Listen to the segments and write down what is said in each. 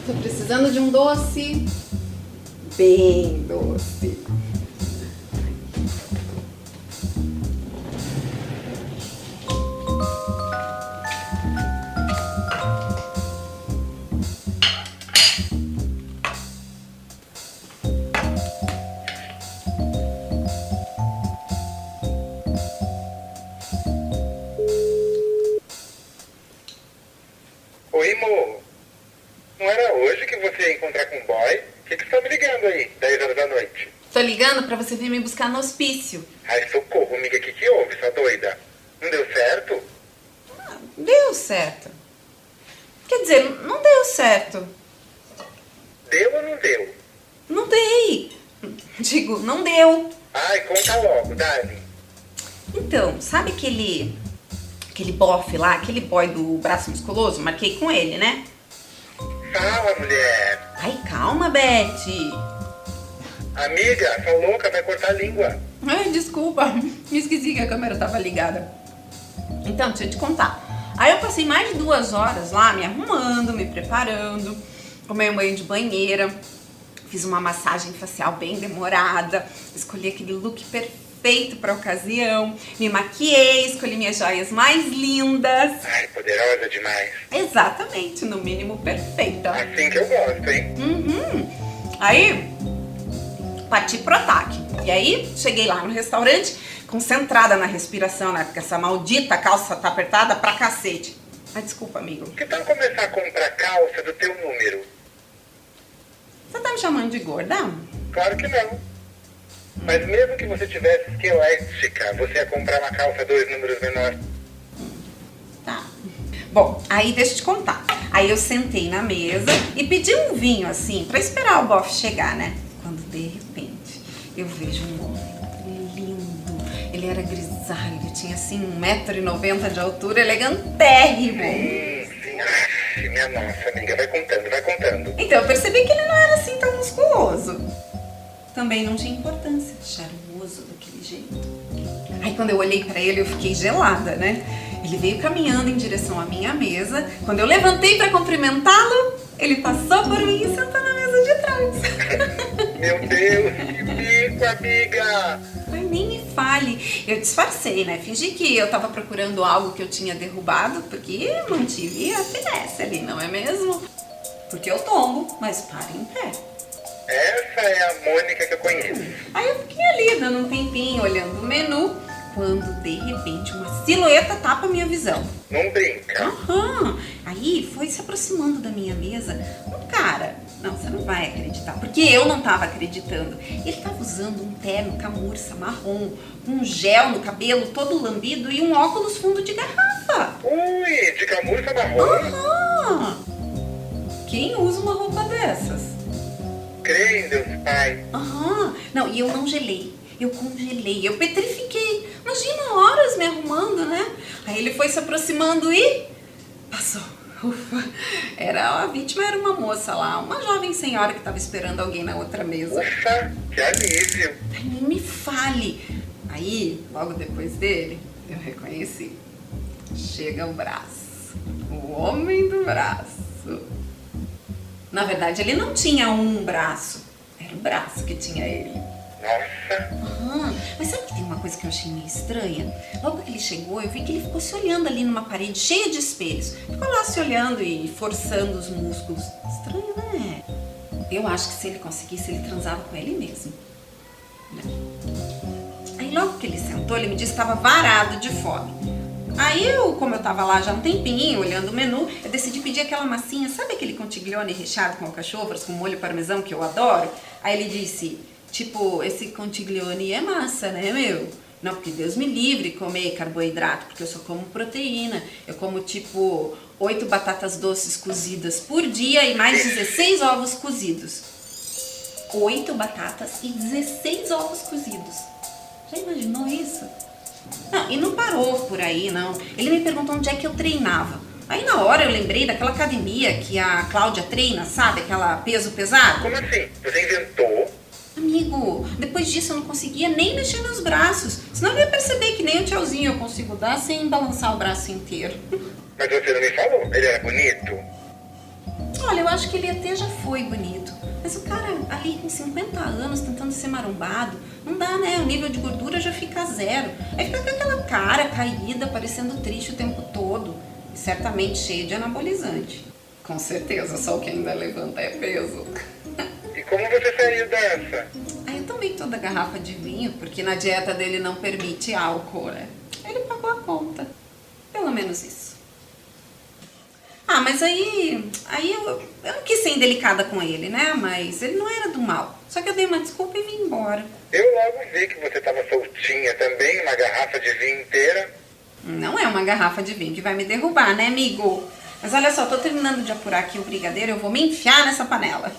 Tô precisando de um doce bem doce. Oi, Mo. Não era hoje que você ia encontrar com o boy? O que você tá me ligando aí, 10 horas da noite? Tô ligando pra você vir me buscar no hospício. Ai, socorro, amiga, o que houve, sua doida? Não deu certo? Deu certo. Quer dizer, não deu certo. Deu ou não deu? Não dei. Digo, não deu. Ai, conta logo, Dani. Então, sabe aquele bofe lá, aquele boy do braço musculoso? Marquei com ele, né? Fala, mulher. Ai, calma, Beth. Amiga, essa louca vai cortar a língua. Ai, desculpa. Esqueci que a câmera tava ligada. Então, deixa eu te contar. Aí eu passei mais de 2 horas lá me arrumando, me preparando. Tomei um banho de banheira. Fiz uma massagem facial bem demorada. Escolhi aquele look perfeito pra ocasião. Me maquiei, escolhi minhas joias mais lindas. Ai, poderosa demais. Exatamente, no mínimo perfeita. Assim que eu gosto, hein? Aí, parti pro ataque. E aí, cheguei lá no restaurante, concentrada na respiração, né? Porque essa maldita calça tá apertada pra cacete. Ai, desculpa, amigo. Que tal começar a comprar calça do teu número? Você tá me chamando de gorda? Claro que não. Mas mesmo que você tivesse esquelética, você ia comprar uma calça 2 números menor. Tá. Bom, aí deixa eu te contar. Aí eu sentei na mesa e pedi um vinho, assim, pra esperar o bofe chegar, né? Quando, de repente, eu vejo um homem lindo. Ele era grisalho, tinha, assim, 1,90 m de altura, elegantérrimo. Sim. Ai, minha nossa, amiga, vai contando, vai contando. Então, eu percebi que ele não era, assim, tão musculoso. Também não tinha importância, charmoso daquele jeito. Aí quando eu olhei pra ele, eu fiquei gelada, né? Ele veio caminhando em direção à minha mesa. Quando eu levantei pra cumprimentá-lo, ele passou por mim e sentou na mesa de trás. Meu Deus, que mico, amiga! Ai, nem me fale. Eu disfarcei, né? Fingi que eu tava procurando algo que eu tinha derrubado, porque eu mantive a finesse ali, não é mesmo? Porque eu tombo, mas paro em pé. Essa é a Mônica que eu conheço. Aí eu fiquei ali, dando um tempinho, olhando o menu, quando, de repente, uma silhueta tapa a minha visão. Não brinca. Aham. Aí foi se aproximando da minha mesa um cara. Não, você não vai acreditar, porque eu não tava acreditando. Ele tava usando um terno camurça marrom, um gel no cabelo todo lambido e um óculos fundo de garrafa. Ui, de camurça marrom. Aham. Quem usa uma roupa dessas? Crê em Deus Pai. Aham. Não, e eu não gelei. Eu congelei, eu petrifiquei. Imagina horas me arrumando, né? Aí ele foi se aproximando e passou. Ufa. A vítima era uma moça lá, uma jovem senhora que estava esperando alguém na outra mesa. Ufa, que alívio. Ai, nem me fale. Aí, logo depois dele, eu reconheci. Chega o braço. O homem do braço. Na verdade, ele não tinha um braço. Era o braço que tinha ele. Nossa. Mas sabe que tem uma coisa que eu achei meio estranha? Logo que ele chegou, eu vi que ele ficou se olhando ali numa parede cheia de espelhos. Ficou lá se olhando e forçando os músculos. Estranho, né? Eu acho que se ele conseguisse, ele transava com ele mesmo. Aí logo que ele sentou, ele me disse que estava varado de fome. Aí como eu tava lá já um tempinho, olhando o menu, eu decidi pedir aquela massinha, sabe aquele contiglione recheado com alcachofras, com molho parmesão, que eu adoro? Aí ele disse, tipo, esse contiglione é massa, né, meu? Não, porque Deus me livre comer carboidrato, porque eu só como proteína. Eu como, tipo, 8 batatas doces cozidas por dia e mais 16 ovos cozidos. 8 batatas e 16 ovos cozidos. Já imaginou isso? Não, e não parou por aí, não. Ele me perguntou onde é que eu treinava. Aí na hora eu lembrei daquela academia que a Cláudia treina, sabe? Aquela peso pesado. Como assim? Você inventou? Amigo, depois disso eu não conseguia nem mexer meus braços. Senão eu ia perceber que nem o tchauzinho eu consigo dar sem balançar o braço inteiro. Mas você não me falou, ele era bonito? olha, eu acho que ele até já foi bonito. Mas o cara ali com 50 anos tentando ser marombado, não dá, né? O nível de gordura já fica zero. Aí fica com aquela cara caída, parecendo triste o tempo todo. E certamente cheio de anabolizante. Com certeza, só o que ainda levanta é peso. E como você saiu dessa? Aí eu tomei toda a garrafa de vinho, porque na dieta dele não permite álcool, né? Ele pagou a conta. Pelo menos isso. Ah, mas aí eu não quis ser indelicada com ele, né? Mas ele não era do mal. Só que eu dei uma desculpa e vim embora. Eu logo vi que você estava soltinha também, uma garrafa de vinho inteira. Não é uma garrafa de vinho que vai me derrubar, né, amigo? Mas olha só, tô terminando de apurar aqui o brigadeiro, eu vou me enfiar nessa panela.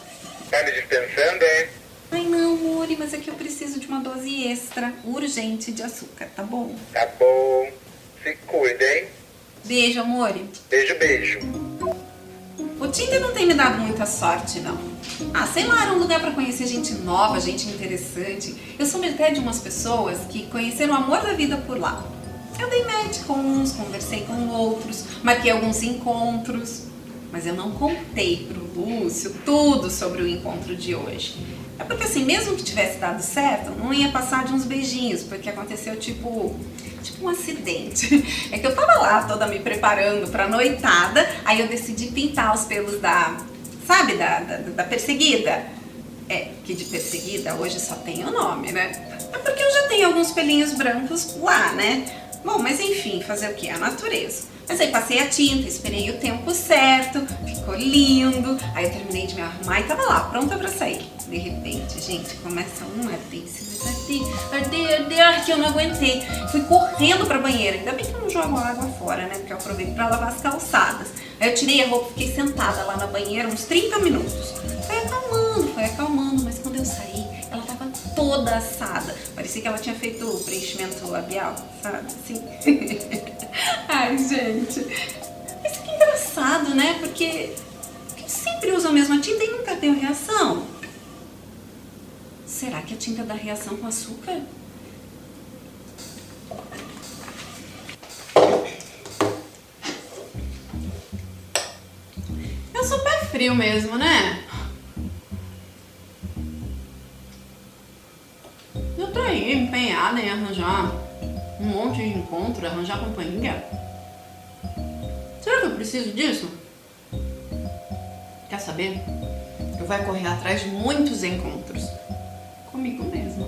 Tá me dispensando, hein? Ai não, Mori, mas é que eu preciso de uma dose extra, urgente de açúcar, tá bom? Tá bom. Se cuida, hein? Beijo, Mori. Beijo, beijo. O Tinder não tem me dado muita sorte, não. Ah, sei lá, era um lugar pra conhecer gente nova, gente interessante. Eu sou até de umas pessoas que conheceram o amor da vida por lá. Eu dei match com uns, conversei com outros, marquei alguns encontros. Mas eu não contei pro Lúcio tudo sobre o encontro de hoje. É porque assim, mesmo que tivesse dado certo, não ia passar de uns beijinhos, porque aconteceu tipo um acidente. É que eu tava lá toda me preparando pra noitada, aí eu decidi pintar os pelos sabe, da perseguida. É, que de perseguida hoje só tem o nome, né? É porque eu já tenho alguns pelinhos brancos lá, né? Bom, mas enfim, fazer o que? A natureza. Mas aí passei a tinta, esperei o tempo certo, ficou lindo. Aí eu terminei de me arrumar e tava lá, pronta pra sair. De repente, gente, começa um arder, que eu não aguentei. Fui correndo pra banheira, ainda bem que eu não jogo água fora, né? Porque eu aproveito pra lavar as calçadas. Aí eu tirei a roupa, fiquei sentada lá na banheira uns 30 minutos. Foi acalmando, mas quando eu saí, ela tava toda assada. Parecia que ela tinha feito o preenchimento labial, sabe? Assim. Ai, gente. Isso que é engraçado, né? Porque eu sempre uso a mesma tinta e nunca tenho reação. Será que a tinta dá reação com açúcar? Eu sou pé frio mesmo, né? Eu tô aí empenhada em arranjar um monte de encontro, arranjar companhia. Será que eu preciso disso? Quer saber? Eu vou correr atrás de muitos encontros. Comigo mesma.